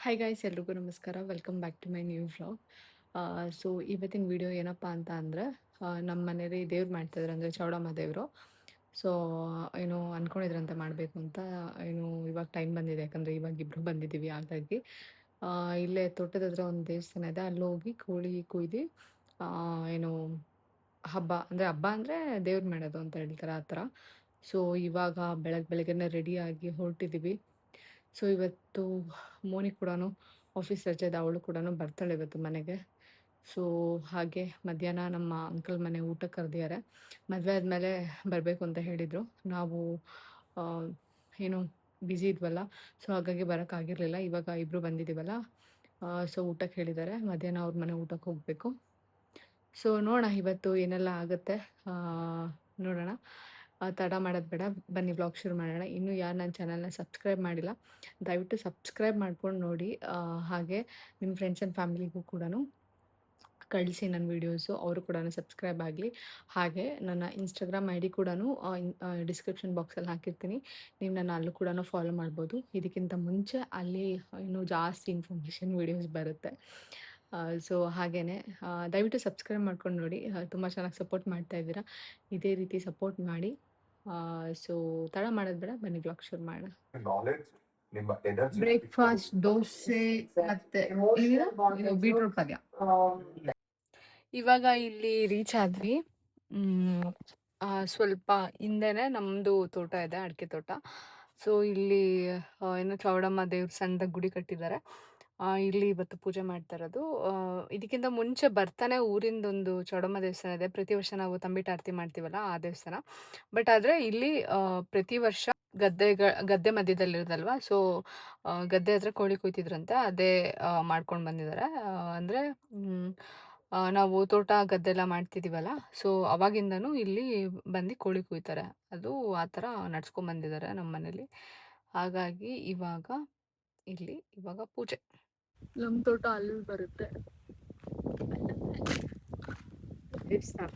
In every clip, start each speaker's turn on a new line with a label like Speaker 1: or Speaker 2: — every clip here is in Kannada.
Speaker 1: ಹಾಯ್ ಗಾಯ್ಸ್, ಎಲ್ರಿಗೂ ನಮಸ್ಕಾರ. Welcome back to my new vlog. So ಇವತ್ತಿನ ವಿಡಿಯೋ ಏನಪ್ಪ ಅಂತ ಅಂದರೆ, ನಮ್ಮ ಮನೇಲಿ ದೇವ್ರು ಮಾಡ್ತಾಯಿದ್ರು, ಅಂದರೆ ಚೌಡಮ್ಮ ದೇವರು. ಸೊ ಏನು ಅಂದ್ಕೊಂಡಿದ್ರಂತೆ ಮಾಡಬೇಕು ಅಂತ. ಏನು ಇವಾಗ ಟೈಮ್ ಬಂದಿದೆ, ಯಾಕಂದರೆ ಇವಾಗ ಇಬ್ಬರು ಬಂದಿದ್ದೀವಿ. ಹಾಗಾಗಿ ಇಲ್ಲೇ ತೋಟದ ಹತ್ರ ಒಂದು ದೇವಸ್ಥಾನ ಇದೆ, ಅಲ್ಲಿ ಹೋಗಿ ಕೋಳಿ ಕುಯ್ದು ಏನು ಹಬ್ಬ ಅಂದರೆ ದೇವ್ರು ಮಾಡೋದು ಅಂತ ಹೇಳ್ತಾರೆ, ಆ ಥರ. ಸೊ ಇವಾಗ ಬೆಳಗ್ಗೆನೇ ರೆಡಿಯಾಗಿ ಹೊರಟಿದ್ದೀವಿ. ಸೊ ಇವತ್ತು ಮೋನಿ ಕೂಡ ಆಫೀಸ್ ರಜೆ ಇದೆ, ಅವಳು ಕೂಡ ಬರ್ತಾಳೆ ಇವತ್ತು ಮನೆಗೆ. ಸೊ ಹಾಗೆ ಮಧ್ಯಾಹ್ನ ನಮ್ಮ ಅಂಕಲ್ ಮನೆ ಊಟಕ್ಕೆ ಕರೆದಿದ್ದಾರೆ. ಮದುವೆ ಆದಮೇಲೆ ಬರಬೇಕು ಅಂತ ಹೇಳಿದರು. ನಾವು ಆ, ಏನು ಬ್ಯುಸಿ ಇದ್ವಲ್ಲ, ಸೊ ಹಾಗಾಗಿ ಬರೋಕ್ಕಾಗಿರಲಿಲ್ಲ. ಇವಾಗ ಇಬ್ಬರು ಬಂದಿದ್ದೀವಲ್ಲ, ಸೊ ಊಟಕ್ಕೆ ಹೇಳಿದ್ದಾರೆ. ಮಧ್ಯಾಹ್ನ ಅವ್ರ ಮನೆ ಊಟಕ್ಕೆ ಹೋಗಬೇಕು. ಸೊ ನೋಡೋಣ ಇವತ್ತು ಏನೆಲ್ಲ ಆಗುತ್ತೆ, ನೋಡೋಣ. ತಡ ಮಾಡೋದು ಬೇಡ, ಬನ್ನಿ ವ್ಲಾಗ್ ಶುರು ಮಾಡೋಣ. ಇನ್ನೂ ಯಾರು ನನ್ನ ಚಾನಲ್ನ ಸಬ್ಸ್ಕ್ರೈಬ್ ಮಾಡಿಲ್ಲ, ದಯವಿಟ್ಟು ಸಬ್ಸ್ಕ್ರೈಬ್ ಮಾಡ್ಕೊಂಡು ನೋಡಿ. ಹಾಗೆ ನಿಮ್ಮ ಫ್ರೆಂಡ್ಸ್ ಆ್ಯಂಡ್ ಫ್ಯಾಮಿಲಿಗೂ ಕೂಡ ಕಳಿಸಿ ನನ್ನ ವೀಡಿಯೋಸು, ಅವರು ಕೂಡ ಸಬ್ಸ್ಕ್ರೈಬ್ ಆಗಲಿ. ಹಾಗೆ ನನ್ನ ಇನ್ಸ್ಟಾಗ್ರಾಮ್ ಐ ಡಿ ಕೂಡ ಡಿಸ್ಕ್ರಿಪ್ಷನ್ ಬಾಕ್ಸಲ್ಲಿ ಹಾಕಿರ್ತೀನಿ, ನೀವು ನನ್ನ ಅಲ್ಲೂ ಕೂಡ ಫಾಲೋ ಮಾಡ್ಬೋದು. ಇದಕ್ಕಿಂತ ಮುಂಚೆ ಅಲ್ಲಿ ಇನ್ನೂ ಜಾಸ್ತಿ ಇನ್ಫಾರ್ಮೇಷನ್ ವೀಡಿಯೋಸ್ ಬರುತ್ತೆ. ಸೊ ಹಾಗೆಯೇ ದಯವಿಟ್ಟು ಸಬ್ಸ್ಕ್ರೈಬ್ ಮಾಡ್ಕೊಂಡು ನೋಡಿ. ತುಂಬ ಚೆನ್ನಾಗಿ ಸಪೋರ್ಟ್ ಮಾಡ್ತಾಯಿದ್ದೀರಾ, ಇದೇ ರೀತಿ ಸಪೋರ್ಟ್ ಮಾಡಿ. ಸೊ ತಡ ಮಾಡೋದು ಬೇಡ, ಬನ್ನಿ ಬ್ಲಾಗ್ ಶುರು ಮಾಡೋಣ. ಬ್ರೇಕ್ಫಾಸ್ಟ್ ದೋಸೆ ಮತ್ತೆ ಬೀಟ್ರೂಟ್ ಪಲ್ಯ. ಇವಾಗ ಇಲ್ಲಿ ರೀಚ್ ಆದ್ವಿ. ಸ್ವಲ್ಪ ಹಿಂದೆನೆ ನಮ್ಮದು ತೋಟ ಇದೆ, ಅಡಿಕೆ ತೋಟ. ಸೊ ಇಲ್ಲಿ ಏನೋ ಚೌಡಮ್ಮ ದೇವ್ರ ಸಣ್ಣದಾಗಿ ಗುಡಿ ಕಟ್ಟಿದ್ದಾರೆ. ಇಲ್ಲಿ ಇವತ್ತು ಪೂಜೆ ಮಾಡ್ತಾ ಇರೋದು. ಇದಕ್ಕಿಂತ ಮುಂಚೆ ಬರ್ತಾನೆ ಊರಿಂದೊಂದು ಚೌಡಮ್ಮ ದೇವಸ್ಥಾನ ಇದೆ. ಪ್ರತಿ ವರ್ಷ ನಾವು ತಂಬಿಟ್ಟು ಆರತಿ ಮಾಡ್ತೀವಲ್ಲ, ಆ ದೇವಸ್ಥಾನ. ಬಟ್ ಆದರೆ ಇಲ್ಲಿ ಪ್ರತಿ ವರ್ಷ ಗದ್ದೆ ಮಧ್ಯದಲ್ಲಿರೋದಲ್ವ, ಸೊ ಗದ್ದೆ ಹತ್ರ ಕೋಳಿ ಕುಯ್ತಿದ್ರಂತೆ, ಅದೇ ಮಾಡ್ಕೊಂಡು ಬಂದಿದ್ದಾರೆ. ಅಂದರೆ ನಾವು ತೋಟ ಗದ್ದೆ ಎಲ್ಲ ಮಾಡ್ತಿದ್ದೀವಲ್ಲ, ಸೊ ಅವಾಗಿಂದನೂ ಇಲ್ಲಿ ಬಂದು ಕೋಳಿ ಕುಯ್ತಾರೆ. ಅದು ಆ ಥರ ನಡ್ಸ್ಕೊಂಬಂದಿದ್ದಾರೆ ನಮ್ಮ ಮನೇಲಿ. ಹಾಗಾಗಿ ಇವಾಗ ಪೂಜೆ. ನಮ್ಮ ತೋಟ ಅಲ್ಲಿ ಬರುತ್ತೆ ದೇವಸ್ಥಾನ.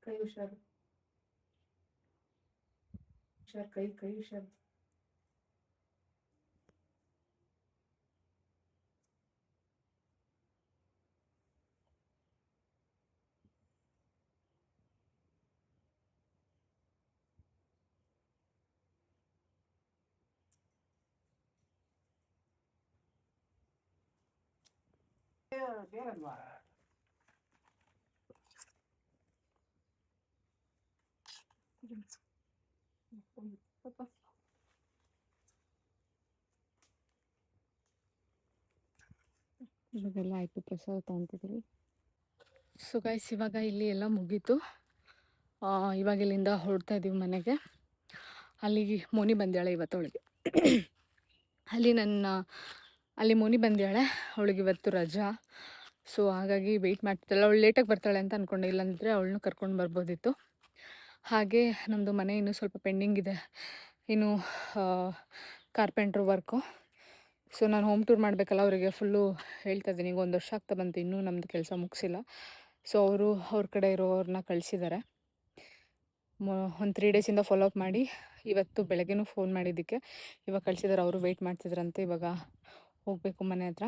Speaker 1: ಕೈ ಹುಷಾರು, ಕೈ ಹುಷಾರು. ಇವಾಗೆಲ್ಲ ಆಯಿತು, ಪ್ರಸಾದ ತೊಗೊತಿದ್ದೀವಿ. ಸೊ ಗೈಸ್, ಇವಾಗ ಇಲ್ಲಿ ಎಲ್ಲ ಮುಗೀತು. ಇವಾಗ ಇಲ್ಲಿಂದ ಹೊರಡ್ತಾ ಇದ್ದೀವಿ ಮನೆಗೆ. ಅಲ್ಲಿಗೆ ಮೋನಿ ಬಂದ್ಯಾಳೆ ಇವತ್ತವಳಿಗೆ. ಅಲ್ಲಿ ಮೋನಿ ಬಂದ್ಯಾಳೆ, ಅವಳಿಗೆ ಇವತ್ತು ರಜಾ. ಸೊ ಹಾಗಾಗಿ ವೆಯ್ಟ್ ಮಾಡ್ತಿದ್ದಾಳೆ. ಅವಳು ಲೇಟಾಗಿ ಬರ್ತಾಳೆ ಅಂತ ಅಂದ್ಕೊಂಡೆ, ಇಲ್ಲಾಂದರೆ ಅವಳನ್ನೂ ಕರ್ಕೊಂಡು ಬರ್ಬೋದಿತ್ತು. ಹಾಗೆ ನಮ್ಮದು ಮನೆ ಇನ್ನೂ ಸ್ವಲ್ಪ ಪೆಂಡಿಂಗ್ ಇದೆ, ಇನ್ನು ಕಾರ್ಪೆಂಟ್ರ್ ವರ್ಕು. ಸೊ ನಾನು ಹೋಮ್ ಟೂರ್ ಮಾಡಬೇಕಲ್ಲ, ಅವರಿಗೆ ಫುಲ್ಲು ಹೇಳ್ತಾ ಇದ್ದೀನಿ. ಈಗ 1 ವರ್ಷ ಆಗ್ತಾ ಬಂತು, ಇನ್ನೂ ನಮ್ಮದು ಕೆಲಸ ಮುಗಿಸಿಲ್ಲ. ಸೊ ಅವ್ರ ಕಡೆ ಇರೋವ್ರನ್ನ ಕಳಿಸಿದ್ದಾರೆ. ಒಂದು 3 ಡೇಸಿಂದ ಫಾಲೋ ಅಪ್ ಮಾಡಿ ಇವತ್ತು ಬೆಳಗ್ಗೆನೂ ಫೋನ್ ಮಾಡಿದ್ದಕ್ಕೆ ಇವಾಗ ಕಳಿಸಿದ್ದಾರೆ. ಅವರು ವೆಯ್ಟ್ ಮಾಡ್ತಿದ್ರಂತೆ. ಇವಾಗ ಹೋಗಬೇಕು ಮನೆ ಹತ್ರ.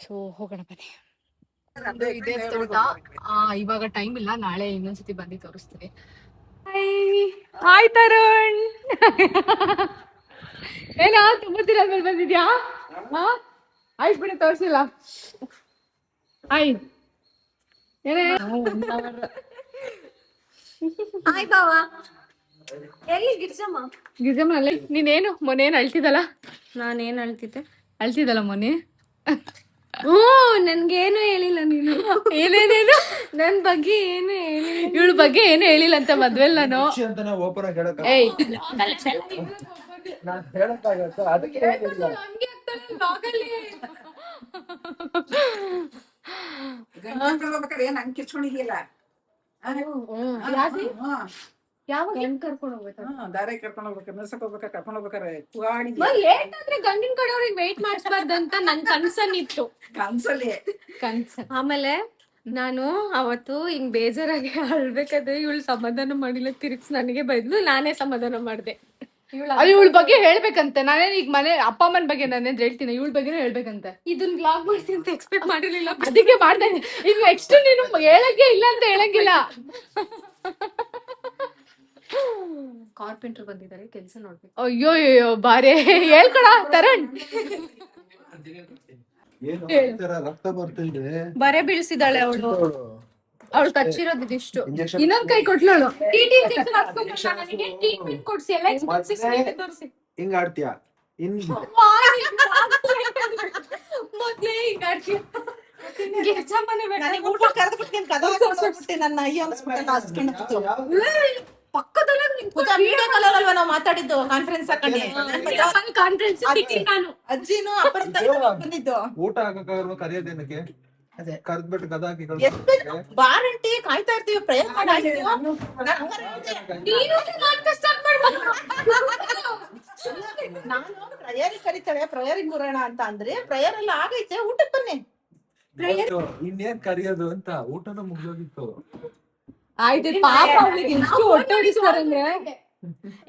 Speaker 1: ಸೊ ಹೋಗೋಣ ಬನ್ನಿ. ಇದೇ ತೋಟ. ಇವಾಗ ಟೈಮ್ ಇಲ್ಲ, ನಾಳೆ ಇನ್ನೊಂದ್ಸತಿ ಬಂದು ತೋರಿಸ್ತೀನಿ. ಹಾಯ್ ತರುಣ್. ಏನೋ ತುಂಬಾ ದಿನ ಆದ್ಮೇಲೆ ಬಂದಿದ್ಯಾ? ಹಾ ಆಯ್ತು ಬಿಡಿ, ತೋರಿಸಿಲ್ಲ. ಆಯ್ ಏನೇ
Speaker 2: ಹಾಯ್ ಬಾವ. ಎಲ್ಲಿ ಗಿರ್ಜಮ್ಮ?
Speaker 1: ಗಿರ್ಜಮ್ಮನಲ್ಲಿ ನೀನೇನು ಮೊನ್ನೆ ಏನು ಅಳ್ತಿದ್ದಲ್ಲ?
Speaker 2: ನಾನೇನ್ ಅಳ್ತಿದ್ದೆ?
Speaker 1: ಅಳ್ತಿದ್ದಲ್ಲ ಮೊನ್ನೆ?
Speaker 2: ಹ್ಞೂ, ನನ್ಗೇನು ಹೇಳಿಲ್ಲ ನೀನು.
Speaker 1: ಏನೇನೇನು
Speaker 2: ನನ್ ಬಗ್ಗೆ ಏನು ಹೇಳಿಲ್ಲ.
Speaker 1: ಇವಳ ಬಗ್ಗೆ ಏನು ಹೇಳಿಲ್ಲ ಅಂತ ಮದ್ವೆಲ್ ನಾನು. ಏಯ್
Speaker 3: ಏನ್ ಹಂಗ್ ಕಿಚ್ಕೊಂಡಿದ್ಯಲ್ಲ,
Speaker 2: ಯಾವಾಗ ಹೆಣ್ ಕರ್ಕೊಂಡು ಹೋಗ್ಬೇಕು?
Speaker 3: ದಾರಿ ಕರ್ಕೊಂಡ್ ಹೋಗ್ಬೇಕಾರೆ ನರ್ಸಕ್ ಹೋಗ್ಬೇಕಾರೆ ಕರ್ಕೊಂಡ್ ಹೋಗ್ಬೇಕಾರೆ ಕುವಾಡಿದ್ಯ
Speaker 2: ಲೇಟ್ ಆದ್ರೆ ಗಂಡಿನ ಕಡೆಯವ್ರಿಗೆ ವೇಟ್ ಮಾಡಿಸ್ಬಾರ್ದಂತ ನನ್ ಕನ್ಸನ್ ಇತ್ತು.
Speaker 3: ಕನ್ಸಲ್ಲಿ
Speaker 2: ಆಮೇಲೆ ನಾನು ಅವತ್ತು ಹಿಂಗ್ ಬೇಜಾರಾಗಿ ಅಳ್ಬೇಕಾದ್ರೆ ಇವಳು ಸಮಾಧಾನ ಮಾಡಿಲ್ಲ, ತಿರ್ಗ್ಸ್ ನನಗೆ ಬೈದ್ಲು, ನಾನೇ ಸಮಾಧಾನ ಮಾಡ್ದೆ.
Speaker 1: ಅದು ಇವಳ ಬಗ್ಗೆ ಹೇಳ್ಬೇಕಂತೆ. ನಾನೇನ್ ಈಗ ಮನೆ ಅಪ್ಪ ಅಮ್ಮನ ಬಗ್ಗೆ ನಾನೇನ್ ಹೇಳ್ತೀನಿ, ಇವಳ ಬಗ್ಗೆನೂ ಹೇಳ್ಬೇಕಂತೆ.
Speaker 2: ಇದನ್ ಬ್ಲಾಗ್ ಮಾಡ್ತೀನಿ ಅಂತ ಎಕ್ಸ್ಪೆಕ್ಟ್ ಮಾಡಿರ್ಲಿಲ್ಲ.
Speaker 1: ಅದಕ್ಕೆ ಮಾಡ್ತಾ ಇದ್ದೀನಿ. ಈಗ ನೆಕ್ಸ್ಟ್ ನೀನು ಹೇಳಂಗೆ ಇಲ್ಲ ಅಂತ ಹೇಳಂಗಿಲ್ಲ.
Speaker 2: ಕಾರ್ಪೆಂಟರ್ ಬಂದಿದ್ದಾರೆ, ಕೆಲ್ಸ ನೋಡ್ಬೇಕು.
Speaker 1: ಅಯ್ಯೋ ಅಯ್ಯೋ ಬಾರಿ ಹೇಳ್ಕೊಡ ತರಣ್.
Speaker 4: ರಕ್ತ ಬರ್ತಿದೆ,
Speaker 2: ಬರೆ ಬೀಳ್ಸಿದಾಳೆ ಅವಳು. ಅವಳು ಕಚ್ಚಿರೋದು ಇದಿಷ್ಟು.
Speaker 1: ಇನ್ನೊಂದ್ ಕೈ ಕೊಟ್ಲವಳು.
Speaker 2: ಟ್ರೀಟ್ಮೆಂಟ್ ಕೊಡ್ಸಿ ಎಲ್ಲ ತೋರಿಸಿ.
Speaker 4: ಹಿಂಗ ಆಡ್ತೀಯ
Speaker 2: ಮೊದ್ಲೇ ಹಿಂಗ್ ಆಡ್ತೀಯ.
Speaker 3: ನನ್ನ ಅಯ್ಯ
Speaker 2: ಪಕ್ಕದಲ್ಲೇ
Speaker 3: ವಿಡಿಯೋ ಕಾಲ್ ಅಲ್ವಾ ನಾವು ಮಾತಾಡಿದ್ದು, ಕಾನ್ಫರೆನ್ಸ್ ಹಾಕೊಂಡೆ.
Speaker 2: ಕಾನ್ಫರೆನ್ಸ್ ನಾನು
Speaker 3: ಅಜ್ಜಿನೂ ಅಪ್ಪನ ಬಂದಿದ್ದು.
Speaker 4: ಊಟ ಹಾಕಕ್ಕಾಗಲ್ವ ಕರಿಯೋದೇನಕ್ಕೆ?
Speaker 3: ಅದೇ
Speaker 4: ಕರ್ದ್ಬಿಟ್ಟು ಗದ ಹಾಕಿ
Speaker 3: ಬಾರಂಟಿ ಕಾಯ್ತಾ ಇರ್ತೀವಿ, ಪ್ರಯತ್ನ ನಾನು ಪ್ರಯರಿ ಕರಿತಾಳೆ, ಪ್ರಯರಿಗೆ ಬರೋಣ ಅಂತ ಅಂದ್ರೆ ಪ್ರಯರ್ ಎಲ್ಲ ಆಗೈತೆ, ಊಟಕ್ಕೆ ಬನ್ನಿ.
Speaker 4: ಇನ್ನೇನ್ ಕರಿಯೋದು ಅಂತ ಊಟನ ಮುಗ್ದೋಗಿತ್ತು.
Speaker 1: ಆಯ್ತು ಪಾಪ ಅವಳಿಗೆ ಎಷ್ಟು ಹೊಟ್ಟೆ ಹೊಡಿಸ್ತಾರಂದ್ರೆ.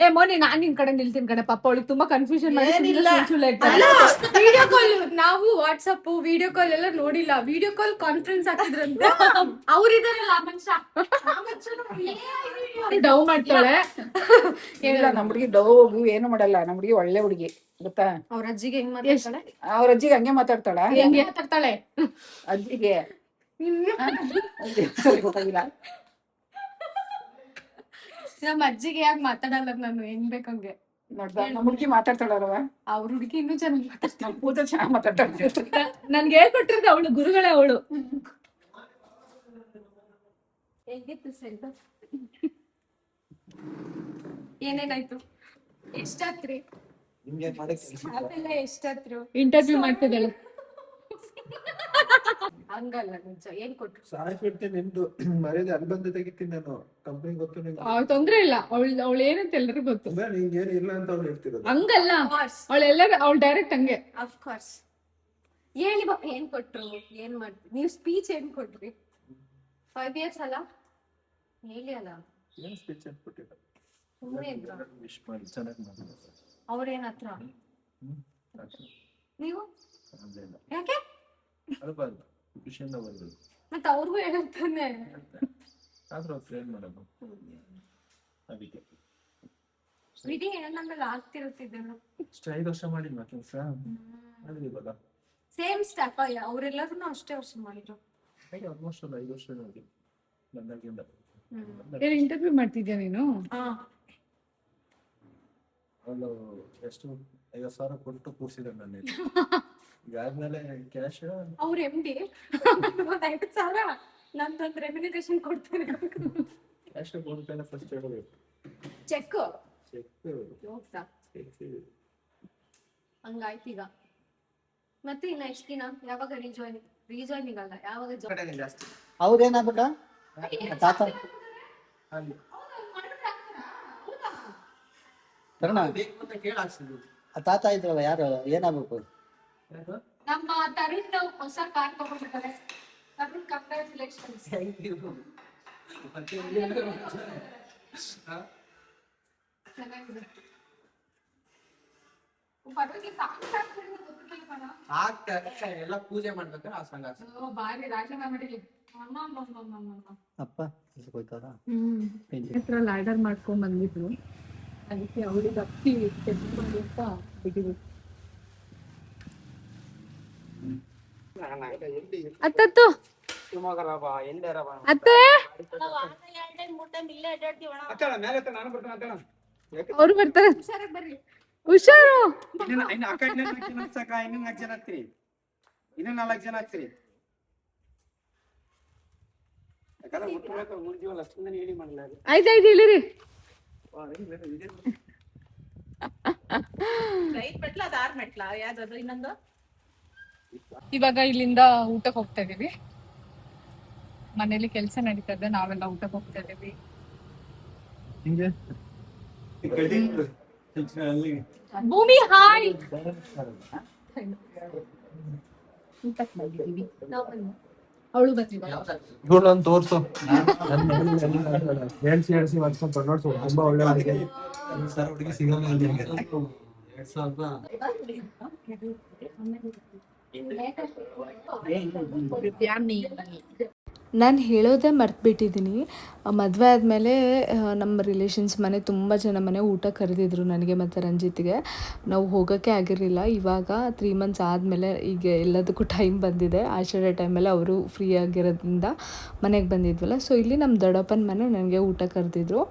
Speaker 1: ಏ ಮೋನಿ ನಾನ್ ನಿನ್ ಕಡೆ ನಿಲ್ತೀನಿ ಕಣೆ. ಪಾಪ ಅವಳಿಗೆ ತುಂಬಾ ಕನ್ಫ್ಯೂಷನ್
Speaker 2: ವಿಡಿಯೋ ಕಾಲ್, ನಾವು ವಾಟ್ಸಪ್ ವಿಡಿಯೋ ಕಾಲ್ ಎಲ್ಲ ನೋಡಿಲ್ಲ, ವಿಡಿಯೋ ಕಾಲ್ ಕಾನ್ಫರೆನ್ಸ್ ಹಾಕಿದ್ರಂತೆ. ಅವ್ರಿದಾರಲ್ಲ ಮನುಷ್ಯ
Speaker 1: ಡವ್ ಮಾಡ್ತಾಳೆ.
Speaker 3: ಇಲ್ಲ ನಮ್ಮ ಹುಡುಗಿ ಡೋಗು ಏನು ಮಾಡಲ್ಲ, ನಮ್ಮ ಹುಡುಗಿ ಒಳ್ಳೆ ಹುಡುಗಿ ಗೊತ್ತಾ.
Speaker 2: ಅವ್ರ ಅಜ್ಜಿಗೆ ಹೆಂಗ್ ಮಾತಾಡ್ತಾಳೆ?
Speaker 3: ಅವ್ರ ಅಜ್ಜಿಗೆ ಹಂಗೆ ಮಾತಾಡ್ತಾಳ.
Speaker 1: ಹೆಂಗೆ ಮಾತಾಡ್ತಾಳೆ
Speaker 3: ಅಜ್ಜಿಗೆ ಗೊತ್ತಾಗಿಲ್ಲ.
Speaker 2: ನಮ್ಮ ಅಜ್ಜಿಗೆ ಯಾಕೆ ಮಾತಾಡಲ್ಲ ನಾನು ಹೆಂಗ್ ಬೇಕಂಗೆ
Speaker 3: ನೋಡ್ದ ನಮ್ಮ ಹುಡುಗಿ ಮಾತಾಡ್ತಾಳಲ್ವ,
Speaker 2: ಅವ್ರ ಹುಡುಗಿ ಇನ್ನೂ ಚೆನ್ನಾಗಿ ಮಾತಾಡ್ತಾಳೆ.
Speaker 3: ನಮ್ಮ ಪೂಜೆ ಚೆನ್ನಾಗಿ ಮಾತಾಡ್ತಾಳೆ.
Speaker 1: ನನ್ಗೆ ಹೇಳ್ಕೊಟ್ಟಿರೋದು ಅವಳು, ಗುರುಗಳೇ ಅವಳು.
Speaker 2: ಹೆಂಗಿತ್ತು ಸೆಂಟ್? ಏನೇನಾಯ್ತು? ಎಷ್ಟಾತ್ರಿ? ಅವೆಲ್ಲ ಎಷ್ಟಾತ್ರು?
Speaker 1: ಇಂಟರ್ವ್ಯೂ ಮಾಡ್ತಿದ್ದಾಳೆ.
Speaker 2: ಹಂಗಲ್ಲ ನಿಜ. ಏನ್ ಕೊಟ್ರು?
Speaker 4: ಸಾಯ್ ಬಿಡ್ತೀನಿ ನಿಮ್ದು ಮರ್ಯಾದೆ ಅಲ್ಲಿ ಬಂದು ತೆಗಿತೀನಿ ನಾನು. ಕಂಪ್ನಿ ಗೊತ್ತು ನಿಮ್ಗೆ,
Speaker 1: ತೊಂದ್ರೆ ಇಲ್ಲ. ಅವಳು ಏನಂತ ಎಲ್ರಿಗೂ ಗೊತ್ತು.
Speaker 4: ನಿಂಗೆ ಏನು ಇಲ್ಲ ಅಂತ ಅವ್ರು ಹೇಳ್ತಿರೋದು.
Speaker 1: ಹಂಗಲ್ಲ, ಅವಳೆಲ್ಲರೂ ಅವಳು ಡೈರೆಕ್ಟ್ ಹಂಗೆ.
Speaker 2: Of course. ಹೇಳಿ ಬಾ, ಏನ್ ಕೊಟ್ರು, ಏನ್ ಮಾಡ್ರಿ ನೀವು? ಸ್ಪೀಚ್ ಏನ್ ಕೊಟ್ರಿ? 5 years ಅಲ್ಲ ಹೇಳಿ ಅಲ್ಲ.
Speaker 4: ಏನು ಸ್ಪೀಚ್ ಅಂತ ಕೊಟ್ಟಿಲ್ಲ,
Speaker 2: ಸುಮ್ಮನೆ ಇದ್ರು
Speaker 4: ವಿಶ್ ಮಾಡಿ ಚೆನ್ನಾಗಿ ಮಾತಾಡ್ತಾರೆ.
Speaker 2: ಅವ್ರೇನ್ ಹತ್ರ ನೀವು
Speaker 4: ಅದೇನ
Speaker 2: ಯಾಕೆ
Speaker 4: ಅಲ್ಬಾರ್ದು, ಖುಷಿಯಿಂದ ಬರ್ಬೋದು.
Speaker 2: ಮತ್ತೆ ಅವ್ರಿಗೂ ಹೇಳ್ತಾನೆ.
Speaker 4: ಆದ್ರೂ ಅವ್ರು ಏನ್ ಮಾಡೋದು, ಅದಕ್ಕೆ
Speaker 2: ವಿಧಿ ನಮ್ಮೆಲ್ಲ ಆಗ್ತಿರುತ್ತಿದ್ದಲ್ಲ.
Speaker 4: ಇಷ್ಟು 5 ವರ್ಷ ಮಾಡಿಲ್ವಾ ಕೆಲಸ? ಮಾಡಿಲ್ವಲ್ಲ.
Speaker 2: ಸೇಮ್ ಸ್ಟಾಫ್ ಅವರೆಲ್ಲರೂ ಅಷ್ಟೇ ವರ್ಷ ಮಾಡಿದ್ರು.
Speaker 4: ಆಲ್ಮೋಸ್ಟ್ ಒಂದು 5 ವರ್ಷ ನೋಡಿ ಬಂದಾಗಿಂದ.
Speaker 1: ಇಂಟರ್ವ್ಯೂ ಮಾಡ್ತಿದ್ಯಾ ನೀನು?
Speaker 4: ಅವಳು ಎಷ್ಟು 50,000 ಕೊಟ್ಟು ಕೂರ್ಸಿದ್ರು ನನ್ನ. ಈಗಾದ್ಮೇಲೆ ಕ್ಯಾಶ್
Speaker 2: ಅವ್ರ MD 50,000 ನಂದೊಂದು ರೆಮ್ಯುನರೇಷನ್ ಕೊಡ್ತೀನಿ.
Speaker 4: ಕ್ಯಾಶ್ ಕೊಡ್ತೇನೆ ಫಸ್ಟ್ ಹೇಳಬೇಕು.
Speaker 2: ಚೆಕ್
Speaker 4: ಚೆಕ್
Speaker 2: ಹಂಗಾಯ್ತು ಈಗ. ಮತ್ತೆ ಇನ್ನ ಎಷ್ಟು ದಿನ? ಯಾವಾಗ ರೀಜಾಯ್ನಿಂಗ್ ಅಲ್ಲ, ಯಾವಾಗ
Speaker 3: ಜಾಸ್ತಿ ಅವ್ರೇನಾಗ್ಬೇಕಾ ತಾತ ತಾತ ಇದ್ರಲ್ಲ, ಯಾರು ಏನಾಗ್ಬೇಕು?
Speaker 2: ನಮ್ಮ ತರುಣ್ ಹೊಸ ಕಾರ್ ತಗೊಂಡಿದ್ದಾರೆ. ತರುಣ್ ಕಂಗ್ರಾಚುಲೇಷನ್ಸ್. ಚೆನ್ನಾಗಿದೆ.
Speaker 3: ಎಲ್ಲ ಪೂಜೆ ಮಾಡ್ಬೇಕಾದ್ರೆ ಆ ಸಂಘ
Speaker 2: ಬಾರಿ ರಾಜನ ಮಾಡಿಲಿ.
Speaker 3: ಅಪ್ಪ ಹೋಯ್ತಾರ.
Speaker 1: ಹತ್ರ ಲಾಡರ್ ಮಾಡ್ಕೊಂಡ್ ಬಂದಿದ್ರು. ಅದಕ್ಕೆ ಅವಳಿಗೆ ಅಕ್ಕಿ ಕೆಲ್ಸ ಮಾಡಿ ಅಂತ ಬಿಟ್ಟಿದ್ರು.
Speaker 2: ಅತ್ತತ್ತು ಅತ್ತೆ ಅವ್ರು ಬರ್ತಾರೆ. ಹುಷಾರು.
Speaker 5: ಇನ್ನು ಆ ಕಡೆ 4 ಜನ ಸಾಕ, ಇನ್ನು 4 ಜನ ಆಗ್ತೀರಿ, ಇನ್ನು 4 ಜನ ಆಗ್ತೀರಿ. ಯಾಕಂದ್ರೆ ಮುಟ್ಬೇಕು 3 ಜೀವನ ಅಷ್ಟೊಂದು ಹೇಳಿ ಮಾಡಲ್ಲ.
Speaker 2: ಆಯ್ತಾಯ್ತು ಇಳಿರಿ.
Speaker 1: ಇವಾಗ ಇಲ್ಲಿಂದ ಊಟಕ್ಕೆ ಹೋಗ್ತಾ ಇದೀವಿ. ಮನೇಲಿ ಕೆಲಸ ನಡೀತಾ ಇದೆ, ನಾವೆಲ್ಲ ಊಟಕ್ಕೆ ಹೋಗ್ತಾ ಇದೀವಿ.
Speaker 2: ಭೂಮಿ ಹಾಯ್.
Speaker 1: ಅವಳು ಬಂದಿಲ್ಲ.
Speaker 4: ಇವಳನ್ನು ತೋರ್ಸು. ಹೇಳ್ಸಿ ವರ್ಷ ನೋಡ್ಸು. ತುಂಬಾ ಒಳ್ಳೆ ಹುಡುಗಿ ಸಿಗಲ್ಲ ಅಲ್ಲಿ.
Speaker 1: ನಾನು ಹೇಳೋದೇ ಮರ್ತ್ಬಿಟ್ಟಿದ್ದೀನಿ. ಮದುವೆ ಆದಮೇಲೆ ನಮ್ಮ ರಿಲೇಷನ್ಸ್ ಮನೆ ತುಂಬ ಜನ ಮನೆ ಊಟ ಕರೆದಿದ್ರು ನನಗೆ ಮತ್ತು ರಂಜಿತ್ಗೆ. ನಾವು ಹೋಗೋಕ್ಕೆ ಆಗಿರಲಿಲ್ಲ. ಇವಾಗ 3 ಮಂತ್ಸ್ ಆದಮೇಲೆ ಈಗ ಎಲ್ಲದಕ್ಕೂ ಟೈಮ್ ಬಂದಿದೆ. ಆಷಾಢ ಟೈಮಲ್ಲಿ ಅವರು ಫ್ರೀ ಆಗಿರೋದ್ರಿಂದ ಮನೆಗೆ ಬಂದಿದ್ವಲ್ಲ. ಸೊ ಇಲ್ಲಿ ನಮ್ಮ ದೊಡ್ಡಪ್ಪನ ಮನೆ ನನಗೆ ಊಟ ಕರೆದಿದ್ರು.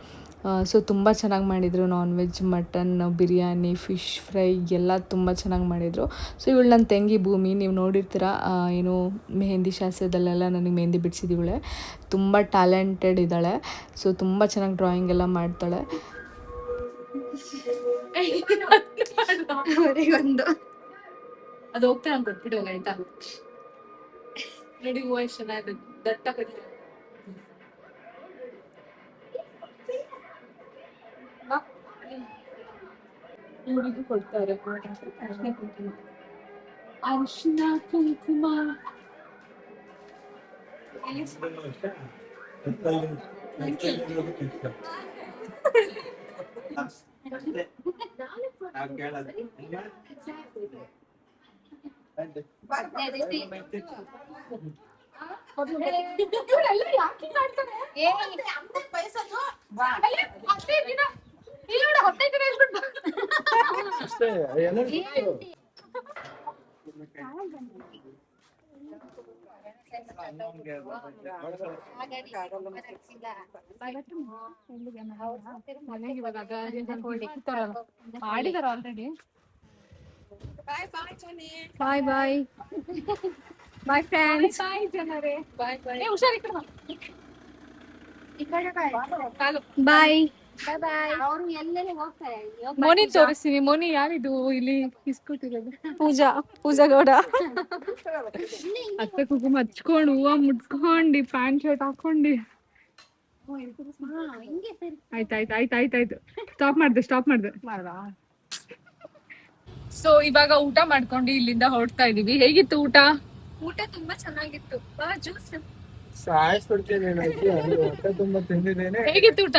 Speaker 1: ಸೊ ತುಂಬ ಚೆನ್ನಾಗಿ ಮಾಡಿದರು. Non veg, mutton, biryani, fish fry ಎಲ್ಲ ತುಂಬ ಚೆನ್ನಾಗಿ ಮಾಡಿದರು. ಸೊ ಇವಳು ನನ್ನ ತಂಗಿ ಭೂಮಿ, ನೀವು ನೋಡಿರ್ತೀರ ಏನು ಮೆಹಂದಿ ಶಾಸ್ತ್ರದಲ್ಲೆಲ್ಲ ನನಗೆ ಮೆಹಂದಿ ಬಿಡಿಸಿದವಳೆ. ತುಂಬ ಟ್ಯಾಲೆಂಟೆಡ್ ಇದ್ದಾಳೆ. ಸೊ ತುಂಬ ಚೆನ್ನಾಗಿ ಡ್ರಾಯಿಂಗ್ ಎಲ್ಲ ಮಾಡ್ತಾಳೆ.
Speaker 2: ಒಂದು
Speaker 1: ಅದು ಹೋಗ್ತಾ ನಾನು ಕೊಟ್ಬಿಡೋಲ್ಲ ಆಯ್ತಾ. ನೋಡಿ ಹೂವು ಎಷ್ಟು ಚೆನ್ನಾಗಿದೆ, ದಟ್ಟ ಕಟ್ಟಿ. ಇವಳಿಗೂ ಕೊಡ್ತಾರೆ ಅರಿಶಿನ ಕುಂಕುಮ. ಮಾಡಿದಾರ ಆಲ್ರೆಡಿ.
Speaker 2: ಬಾಯ್ ಬಾಯ್ ಬಾಯ್ ಫ್ರೆಂಡ್ಸ್.
Speaker 1: ಹುಷಾರಿ
Speaker 2: ಬಾಯ್.
Speaker 1: ಮೋನಿ ತೋರಿಸ್ತೀನಿ. ಮೋನಿ ಯಾರಿದು ಇಲ್ಲಿ ಇಸ್ಕೊಟ್ಟಿರೋದು?
Speaker 2: ಪೂಜಾ ಗೌಡ.
Speaker 1: ಅತ್ತೆ ಕುಂಕುಮ ಹಚ್ಕೊಂಡು ಹೂವ ಮುಟ್ಕೊಂಡು ಪ್ಯಾಂಟ್ ಶರ್ಟ್ ಹಾಕೊಂಡು. ಆಯ್ತಾಯ್ತು ಸ್ಟಾಪ್ ಮಾಡ್ದೆ. ಸೊ ಇವಾಗ ಊಟ ಮಾಡ್ಕೊಂಡು ಇಲ್ಲಿಂದ ಹೊರಡ್ತಾ ಇದೀವಿ. ಹೇಗಿತ್ತು ಊಟ?
Speaker 2: ಊಟ ತುಂಬಾ ಚೆನ್ನಾಗಿತ್ತು. ಜ್ಯೂಸ್
Speaker 4: ತುಂಬಾ ತಿಂದಿದ್ದೇನೆ.
Speaker 1: ಹೇಗಿತ್ತು ಊಟ?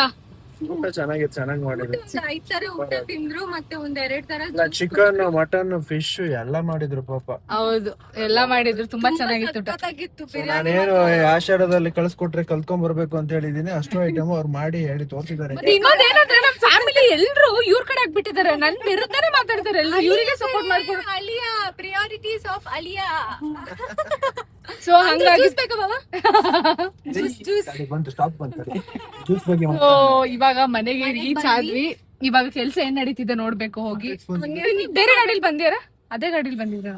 Speaker 4: ಊಟ ಚೆನ್ನಾಗಿತ್ತು, ಚೆನ್ನಾಗಿ ಮಾಡಿದ್ರು.
Speaker 2: 5 ತರ ಊಟ ತಿಂದ್ರು, ಮತ್ತೆ 1-2 ತರ
Speaker 4: ಚಿಕನ್, ಮಟನ್, ಫಿಶ್ ಎಲ್ಲ ಮಾಡಿದ್ರು ಪಾಪ.
Speaker 1: ಹೌದು, ಎಲ್ಲ ಮಾಡಿದ್ರು. ತುಂಬಾ ಚೆನ್ನಾಗಿತ್ತು ಊಟ.
Speaker 2: ಸಖತ್ತಾಗಿತ್ತು.
Speaker 4: ನಾನೇನು ಆಷಾಢದಲ್ಲಿ ಕಳ್ಸ್ಕೊಟ್ರೆ ಕಲ್ತ್ಕೊಂಡ್ ಬರ್ಬೇಕು ಅಂತ ಹೇಳಿದೀನಿ. ಅಷ್ಟು ಐಟಮ್ ಅವ್ರು ಮಾಡಿ ಹೇಳಿ ತೋರಿಸಿದ್ದಾರೆ.
Speaker 1: ಇನ್ನೊಂದೇನಂದ್ರೆ ನಮ್ಮ ಫ್ಯಾಮಿಲಿ ಎಲ್ರು ಇವ್ರ ಕಡೆ ಆಗ್ಬಿಟ್ಟಿದ್ದಾರೆ. ನನ್ ವಿರುದ್ಧನೇ ಮಾತಾಡ್ತಾರೆ ಎಲ್ಲ. ಇವರಿಗೆ ಸಪೋರ್ಟ್ ಮಾಡ್ಕೊಂಡು
Speaker 2: Alia priorities of Alia.
Speaker 1: So ಹಂಗಾಗಿ ಸೊ ಇವಾಗ ಮನೆಗೆ ರೀಚ್ ಆದ್ವಿ. ಇವಾಗ ಕೆಲ್ಸ ಏನ್ ನಡೀತಿದೆ ನೋಡ್ಬೇಕು ಹೋಗಿ. ಬೇರೆ ಗಾಡಿಲಿ ಬಂದಿಯಾರ? ಅದೇ ಗಾಡಿಲಿ ಬಂದಿದ್ರು.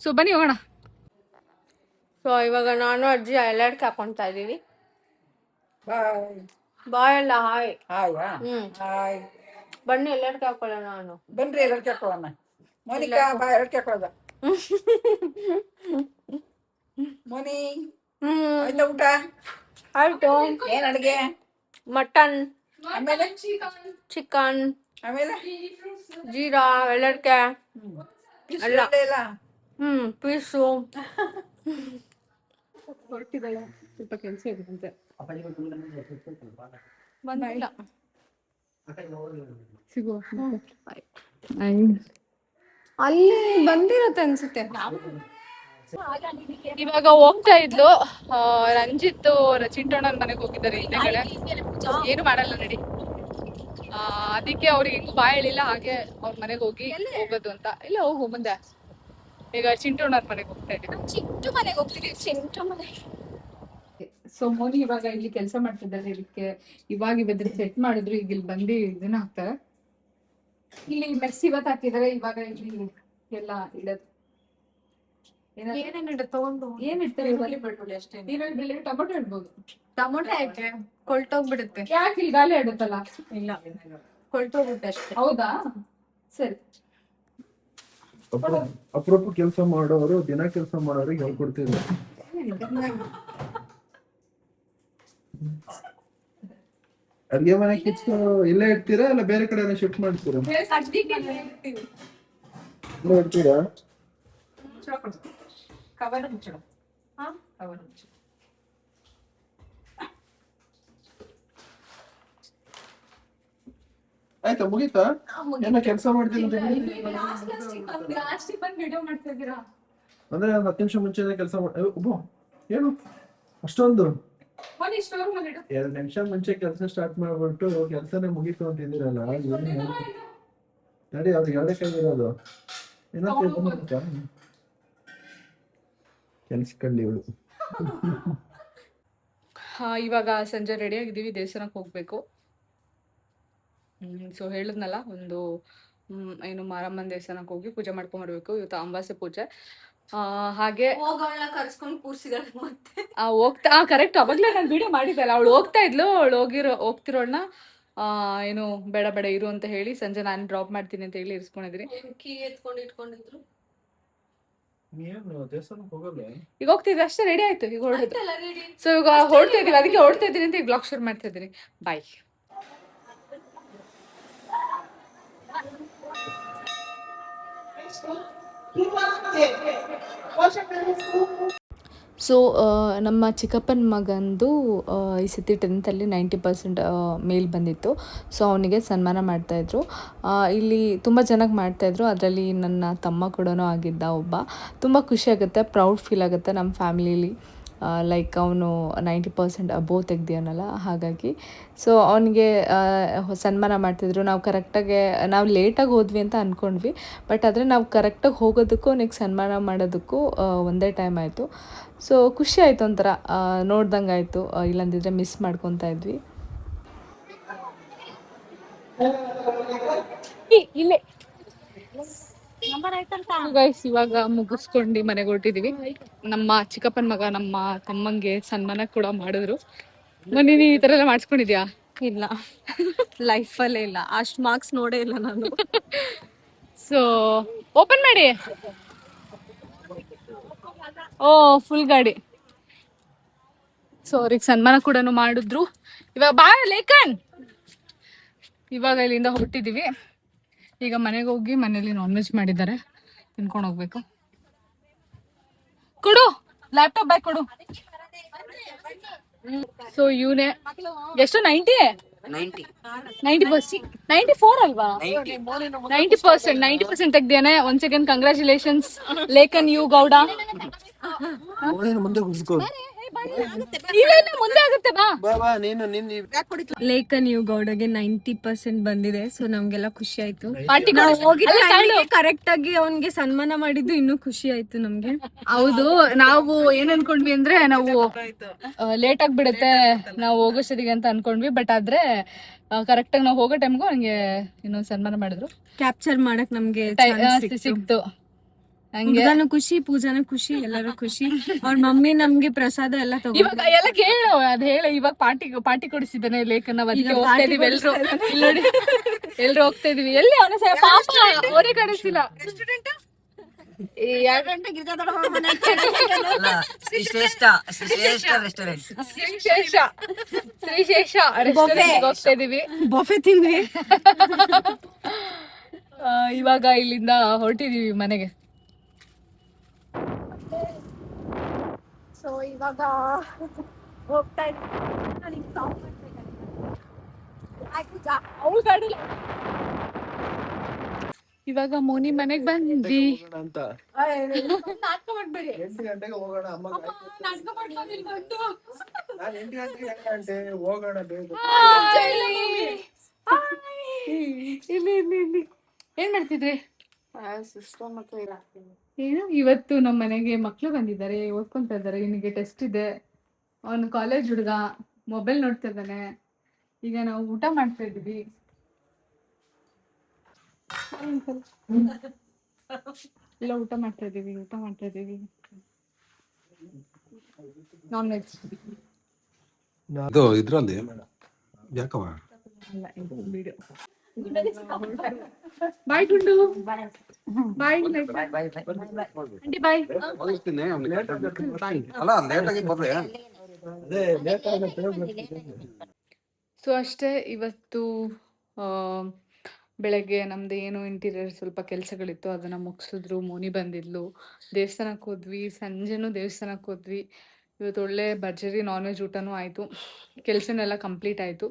Speaker 1: ಸೊ ಬನ್ನಿ ಹೋಗೋಣ.
Speaker 2: ಸೊ ಇವಾಗ ನಾನು ಅಜ್ಜಿ ಐಲೈಟ್ ಹಾಕೊಂತಾ ಇದೀವಿ. ಬಾಯ್ ಅಲ್ಲ ಹಾಯ್.
Speaker 3: ಹಾಯ್
Speaker 2: ಬನ್ನಿ ಎಲ್ಲಾರ್ಗ ಹಾಕೊಳ್ಳೋಣ. ನಾನು
Speaker 3: ಬನ್ರಿ ಎಲ್ಲರಿಗೆ ಹಾಕೊಳ್ಳೋಣ. ಮೋನಿಕಾ ಬಾ ಎಲ್ಲರಿಗೆ ಹಾಕೊಳ್ಳೋದ. ಮೋನಿ ಆಯ್ತಾ ಊಟ?
Speaker 2: ಆಯ್ತು.
Speaker 3: ಏನ್ ಅಡ್ಗೆ?
Speaker 2: ಮಟನ್,
Speaker 3: ಆಮೇಲೆ
Speaker 2: ಚಿಕನ್,
Speaker 3: ಆಮೇಲೆ
Speaker 2: ಜೀರಾ, ಎಳ್ಳಡ್ಕೆ ಎಲ್ಲ.
Speaker 3: ಇಲ್ಲ
Speaker 2: ಪೀಸು.
Speaker 1: ಹೊರಟಿದ್ದಾಳೆ, ಸ್ವಲ್ಪ ಕೆಲಸ ಇರುತ್ತಂತೆ.
Speaker 2: ಬಂದಿಲ್ಲ.
Speaker 1: ಸಿಗುವ
Speaker 2: ಅಲ್ಲಿ ಬಂದಿರತ್ತೆ ಅನ್ಸುತ್ತೆ.
Speaker 1: ಇವಾಗ ಹೋಗ್ತಾ ಇದ್ಲು. ರಂಜಿತ್ ಚಿಂಟಣ್ಣನ ಮನೆಗೆ ಹೋಗಿದ್ದಾರೆ. ಹಿಂದೆಗಡೆ ಏನು ಮಾಡಲ್ಲ ನಡಿ. ಅದಕ್ಕೆ ಅವ್ರಿಗೆ ಹೆಂಗ್ ಬಾಯ್ ಹೇಳಿಲ್ಲ, ಹಾಗೆ ಅವ್ರ ಮನೆಗೆ ಹೋಗಿ ಹೋಗೋದು ಅಂತ. ಇಲ್ಲ ಹೋಗು ಮುಂದೆ. ಈಗ ಚಿಂಟೋಣ್ಣವ್ರ ಮನೆಗೆ ಹೋಗ್ತಾ ಇದ್ದೀವಿ.
Speaker 2: ಚಿಂಟು ಮನೆಗೆ ಹೋಗ್ತಿದೀವಿ, ಚಿಂಟು ಮನೆ.
Speaker 1: ಸೊ ಮೋನಿ ಇವಾಗ ಇಲ್ಲಿ ಕೆಲಸ ಮಾಡ್ತಿದ್ದಾರೆ. ಇದಕ್ಕೆ ಇವಾಗ ಇದ್ರ ಸೆಟ್ ಮಾಡಿದ್ರು. ಈಗ ಇಲ್ಲಿ ಬಂದು ಇದನ್ನ ಹಾಕ್ತಾರೆ. ಇಲ್ಲಿ ಮೆಸ್ ಇವತ್ತು ಹಾಕಿದ್ದಾರೆ. ಇವಾಗ ಇಲ್ಲಿ ಎಲ್ಲ ಇಡೋದು.
Speaker 2: ಏನೇನು ತಗೊಂಡು
Speaker 1: ಏನ್ ಇಡ್ತಾರೆ ಅಷ್ಟೇ. ಈರುಳ್ಳಿ, ಟೊಮೊಟೊ ಇಡ್ಬೋದು.
Speaker 2: ಟೊಮೊಟೊ ಯಾಕೆ ಕೊಳ್ತೋಗ್ಬಿಡುತ್ತೆ?
Speaker 1: ಯಾಕೆ ಇಲ್ಲಿ ಗಾಳಿ ಆಡುತ್ತಲ್ಲ?
Speaker 2: ಇಲ್ಲ, ಕೊಳ್ತೋಗ್ಬಿಟ್ಟೆ ಅಷ್ಟೇ.
Speaker 1: ಹೌದಾ, ಸರಿ.
Speaker 4: ಅಪರೂಪ ಕೆಲಸ ಮಾಡೋರು, ದಿನ ಕೆಲಸ ಮಾಡೋರಿಗೆ ಹೇಳ್ಕೊಡ್ತಿದ್ರು. ಅಡ್ಗೆ ಮನೆ ಕಿಚ್ಚು ಇಲ್ಲೇ ಇಡ್ತೀರಾ ಇಲ್ಲ ಬೇರೆ ಕಡೆ ಶಿಫ್ಟ್ ಮಾಡ್ತೀರಾ? ಇಲ್ಲೇ ಇಡ್ತೀರಾ?
Speaker 1: ಕವರ್ ಮುಚ್ಚಳು. ಕವರ್ ಮುಚ್ಚಳು.
Speaker 4: ಆಯ್ತಾ, ಮುಗೀತಾ? ಏನೋ ಕೆಲಸ ಮಾಡ್ತೀನಿ
Speaker 1: ವಿಡಿಯೋ ಮಾಡ್ತಾ ಇದ್ದೀರಾ
Speaker 4: ಅಂದ್ರೆ 10 ನಿಮಿಷ ಮುಂಚೆನೆ ಕೆಲಸ ಏನು ಅಷ್ಟೊಂದು 2 ನಿಮಿಷ ಮುಂಚೆ ಕೆಲಸ ಸ್ಟಾರ್ಟ್ ಮಾಡ್ಬಿಟ್ಟು ಕೆಲಸನೇ ಮುಗೀತು ಅಂತಿದ್ದೀರಲ್ಲ. ನಡಿ, ಅವ್ರಿಗೆ ಹೇಳಕ್ಕಾಗಿರೋದು ಕೆಲ್ಸದಲ್ಲಿ ಇವಳು.
Speaker 1: ಇವಾಗ ಸಂಜೆ ರೆಡಿ ಆಗಿದ್ದೀವಿ, ದೇವಸ್ಥಾನಕ್ಕೆ ಹೋಗ್ಬೇಕು. ಸೊ ಹೇಳಿದ್ನಲ್ಲ, ಒಂದು ಏನು ಮಾರಮ್ಮನ ದೇವಸ್ಥಾನಕ್ಕೆ ಹೋಗಿ ಪೂಜೆ ಮಾಡ್ಕೊಂಡ್ ಬರ್ಬೇಕು. ಇವತ್ತು ಅಮಾವಾಸ್ಯೆ ಪೂಜೆ. ಹಾಗೆ
Speaker 2: ಹೋಗೋಳ್ನ ಕರ್ಸ್ಕೊಂಡ್ ಕೂರ್ಸಿದಾಳೆ ಮತ್ತೆ.
Speaker 1: ಹೋಗ್ತಾ ಕರೆಕ್ಟ್ ಅವಾಗ್ಲೇ ನಾನು ವಿಡಿಯೋ ಮಾಡಿದ್ದಲ್ಲ. ಅವಳು ಹೋಗ್ತಾ ಇದ್ಲು. ಅವಳು ಹೋಗ್ತಿರೋಳ್ನ ಏನು ಬೇಡ ಬೇಡ ಇರು ಅಂತ ಹೇಳಿ ಸಂಜೆ ನಾನು ಡ್ರಾಪ್ ಮಾಡ್ತೀನಿ ಅಂತ ಹೇಳಿ ಇರಿಸ್ಕೊಂಡಿದ್ದೀನಿ.
Speaker 2: ಕೀ ಎತ್ಕೊಂಡು ಇಟ್ಕೊಂಡಿದ್ರು.
Speaker 4: ದೇವಸ್ಥಾನಕ್ಕೆ ಹೋಗಲ್ಲ,
Speaker 1: ಈಗ ಹೋಗ್ತಿದ್ವಿ ಅಷ್ಟೇ. ರೆಡಿ ಆಯ್ತು, ಈಗ ಹೊರಡಿದ್ರು. ಸೊ ಈಗ ಹೊರಡ್ತಾ ಇದೀವಿ, ಅದಕ್ಕೆ ಹೊರಡ್ತಾ ಇದ್ದೀನಿ ಅಂತ ಈಗ ಬ್ಲಾಗ್ ಶೇರ್ ಮಾಡ್ತಾ ಇದ್ದೀನಿ. ಬಾಯ್. ಸೊ ನಮ್ಮ ಚಿಕ್ಕಪ್ಪನ ಮಗಂದು ಈ ಸತಿ 10th 90% ಮೇಲ್ ಬಂದಿತ್ತು. ಸೊ ಅವನಿಗೆ ಸನ್ಮಾನ ಮಾಡ್ತಾಯಿದ್ರು. ಇಲ್ಲಿ ತುಂಬ ಚೆನ್ನಾಗಿ ಮಾಡ್ತಾಯಿದ್ರು. ಅದರಲ್ಲಿ ನನ್ನ ತಮ್ಮ ಕೂಡ ಆಗಿದ್ದ ಒಬ್ಬ. ತುಂಬ ಖುಷಿಯಾಗುತ್ತೆ, ಪ್ರೌಡ್ ಫೀಲ್ ಆಗುತ್ತೆ ನಮ್ಮ ಫ್ಯಾಮಿಲೀಲಿ. ಲೈಕ್ ಅವನು 90% ಅಬೋವ್ ತೆಗ್ದಿಯವನಲ್ಲ, ಹಾಗಾಗಿ ಸೊ ಅವನಿಗೆ ಸನ್ಮಾನ ಮಾಡ್ತಿದ್ರು. ನಾವು ಕರೆಕ್ಟಾಗಿ ನಾವು ಲೇಟಾಗಿ ಹೋದ್ವಿ ಅಂತ ಅಂದ್ಕೊಂಡ್ವಿ. ಬಟ್ ಆದರೆ ನಾವು ಕರೆಕ್ಟಾಗಿ ಹೋಗೋದಕ್ಕೂ ಅವನಿಗೆ ಸನ್ಮಾನ ಮಾಡೋದಕ್ಕೂ ಒಂದೇ ಟೈಮ್ ಆಯಿತು. ಸೊ ಖುಷಿ ಆಯಿತು, ಒಂಥರ ನೋಡ್ದಂಗೆ ಆಯಿತು. ಇಲ್ಲಂದಿದ್ರೆ ಮಿಸ್ ಮಾಡ್ಕೊತಾ ಇದ್ವಿ. ಇಲ್ಲೇ ಗೈಸ್ ಇವಾಗ ಮುಗಿಸ್ಕೊಂಡು ಮನೆಗೆ ಹೊರಟಿದೀವಿ. ನಮ್ಮ ಚಿಕ್ಕಪ್ಪನ ಮಗ ನಮ್ಮ ತಮ್ಮಂಗೆ ಸನ್ಮಾನ ಕೂಡ ಮಾಡಿದ್ರು. ನೀನು ಈ ತರ ಎಲ್ಲ ಮಾಡಿಸ್ಕೊಂಡಿದ್ಯಾ?
Speaker 2: ಇಲ್ಲ, ಲೈಫಲ್ಲೇ ಇಲ್ಲ. ಅಷ್ಟು ಮಾರ್ಕ್ಸ್ ನೋಡೇ ಇಲ್ಲ ನಾನು.
Speaker 1: ಸೊ ಓಪನ್ ಮಾಡಿ. ಓ ಫುಲ್ ಗಾಡಿ. ಸೊ ಅವ್ರಿಗೆ ಸನ್ಮಾನ ಕೂಡ ಮಾಡಿದ್ರು. ಇವಾಗ ಬಾ ಲೇಖನ್. ಇವಾಗ ಇಲ್ಲಿಂದ ಹೊರಟಿದೀವಿ. ಈಗ ಮನೆಗೆ ಹೋಗಿ ಮನೇಲಿ ನಾನ್ ವೆಜ್ ಮಾಡಿದ್ದಾರೆ, ತಿನ್ಕೊಂಡು ಹೋಗ್ಬೇಕು. ಕೊಡು ಲ್ಯಾಪ್ಟಾಪ್ ಬ್ಯಾಗ್ ಕೊಡು. ಸೊ ಇವನೇ ಎಷ್ಟು 94 ಅಲ್ವಾ? 90% ತೆಗ್ದೇನೆ. One second congratulations Lekhan U Gowda.
Speaker 4: ಮುಂದೆ
Speaker 1: ಮುಂದೆ ಆಗುತ್ತೆ ಬಾ.
Speaker 2: ಲೇಖನ್ ಯು ಗೌಡಗೆ 90% ಬಂದಿದೆ. ಸೊ ನಮ್ಗೆಲ್ಲ ಖುಷಿ ಆಯ್ತು. ಕರೆಕ್ಟ್ ಆಗಿ ಅವನ್ಗೆ ಸನ್ಮಾನ ಮಾಡಿದ್ದು ಇನ್ನೂ ಖುಷಿ ಆಯ್ತು ನಮ್ಗೆ.
Speaker 1: ಹೌದು, ನಾವು ಏನ್ ಅನ್ಕೊಂಡ್ವಿ ಅಂದ್ರೆ ನಾವು ಲೇಟ್ ಆಗ್ಬಿಡುತ್ತೆ ನಾವು ಹೋಗೋಷ್ಟೊತ್ತಿಗೆ ಅಂತ ಅನ್ಕೊಂಡ್ವಿ. ಬಟ್ ಆದ್ರೆ ಕರೆಕ್ಟ್ ಆಗಿ ನಾವು ಹೋಗೋ ಟೈಮ್ಗೂ ಹಂಗೆ ಇನ್ನೊಂದು ಸನ್ಮಾನ ಮಾಡಿದ್ರು.
Speaker 2: ಕ್ಯಾಪ್ಚರ್ ಮಾಡಕ್ ನಮ್ಗೆ
Speaker 1: ಸಿಕ್ತು.
Speaker 2: ಹುಡುಗನು ಖುಷಿ, ಪೂಜಾನು ಖುಷಿ, ಎಲ್ಲರೂ ಖುಷಿ. ಅವ್ರ ಮಮ್ಮಿ ನಮ್ಗೆ ಪ್ರಸಾದ ಎಲ್ಲ
Speaker 1: ಇವಾಗ ಎಲ್ಲ ಕೇಳು, ಅದ್ ಹೇಳ. ಇವಾಗ ಪಾರ್ಟಿ ಕೊಡಿಸಿದ್ದಾನೆ ಲೇಖನ. ಅದಕ್ಕೆ ಹೋಗ್ತಾ ಇದೀವಿ ಎಲ್ರು. ನೋಡಿ ಎಲ್ರು ಹೋಗ್ತಾ ಇದೀವಿ. ಎಲ್ಲಿ ಅವನ ಪಾಪ ಅವರೇ ಕಾಣಿಸ್ತಿಲ್ಲ. ಶ್ರೀಶೇಷ ಹೋಗ್ತಾ ಇದೀವಿ.
Speaker 2: ಬಫೆ ತಿಂದ್ವಿ.
Speaker 1: ಇವಾಗ ಇಲ್ಲಿಂದ ಹೊರಟಿದೀವಿ ಮನೆಗೆ.
Speaker 2: ಸೊ ಇವಾಗ ಹೋಗ್ತಾ ಇದ್ದೀವಿ.
Speaker 1: ಇವಾಗ ಮೋನಿ ಮನೆಗ್ ಬಂದ್ವಿ.
Speaker 4: 8 ಗಂಟೆಗೆ ಹೋಗೋಣ. ಅಮ್ಮ ನಾನು 8 ಗಂಟೆಗೆ ಹೋಗೋಣ ಬೇಗ.
Speaker 1: ಇಲ್ಲಿ ಇಲ್ಲಿ ಇಲ್ಲಿ ಏನ್ ಮಾಡ್ತಿದ್ರಿ?
Speaker 3: ಸಿಸ್ಟಮ್ ಮತ್ತೆ
Speaker 1: ಏನು ಇವತ್ತು ನಮ್ಮ ಮನೆಗೆ ಮಕ್ಳು ಬಂದಿದ್ದಾರೆ, ಓದ್ಕೊಂತ ಇದ್ದಾರೆ. ಇವನಿಗೆ ಟೆಸ್ಟ್ ಇದೆ, ಅವನು ಕಾಲೇಜ್ ಹುಡುಗ, ಮೊಬೈಲ್ ನೋಡ್ತಾ ಇದ್ದಾನೆ. ಈಗ ನಾವು ಊಟ ಮಾಡ್ತಾ ಇದ್ದೀವಿ. ಇಲ್ಲ ಊಟ ಮಾಡ್ತಾ ಇದ್ದೀವಿ ನಾನ್ ವೆಜ್.
Speaker 6: ಅದು ಇದ್ರಲ್ಲಿ ಯಾಕವ
Speaker 1: ಅಲ್ಲ ವಿಡಿಯೋ. ಬಾಯ್ ಗುಂಡು, ಬಾಯ್ ಆಂಟಿ, ಬಾಯ್.
Speaker 6: ಅಲ್ಲ ಲೇಟ್ ಆಗಿ ಬರ್ರಿ.
Speaker 4: ಅದೇ ಲೇಟ್ ಆಗುತ್ತೆ.
Speaker 1: ಸೊ ಅಷ್ಟೇ, ಇವತ್ತು ಬೆಳಗ್ಗೆ ನಮ್ದು ಏನು ಇಂಟೀರಿಯರ್ ಸ್ವಲ್ಪ ಕೆಲಸಗಳಿತ್ತು, ಅದನ್ನು ಮುಗಿಸಿದ್ರು. ಮೋನಿ ಬಂದಿದ್ಲು, ದೇವಸ್ಥಾನಕ್ಕೆ ಹೋದ್ವಿ. ಸಂಜೆನೂ ದೇವಸ್ಥಾನಕ್ಕೆ ಹೋದ್ವಿ. ಇವತ್ತು ಒಳ್ಳೆ ಭರ್ಜರಿ ನಾನ್ ವೆಜ್ ಊಟನೂ ಆಯಿತು, ಕೆಲಸನೆಲ್ಲ ಕಂಪ್ಲೀಟ್ ಆಯಿತು.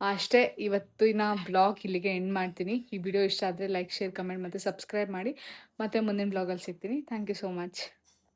Speaker 1: ಅಷ್ಟೇ, ಇವತ್ತಿನ ಬ್ಲಾಗ್ ಇಲ್ಲಿಗೆ ಎಂಡ್ ಮಾಡ್ತೀನಿ. ಈ ವಿಡಿಯೋ ಇಷ್ಟ ಆದರೆ ಲೈಕ್, ಶೇರ್, ಕಮೆಂಟ್ ಮತ್ತು ಸಬ್ಸ್ಕ್ರೈಬ್ ಮಾಡಿ. ಮತ್ತೆ ಮುಂದಿನ ಬ್ಲಾಗಲ್ಲಿ ಸಿಗ್ತೀನಿ. Thank you so much.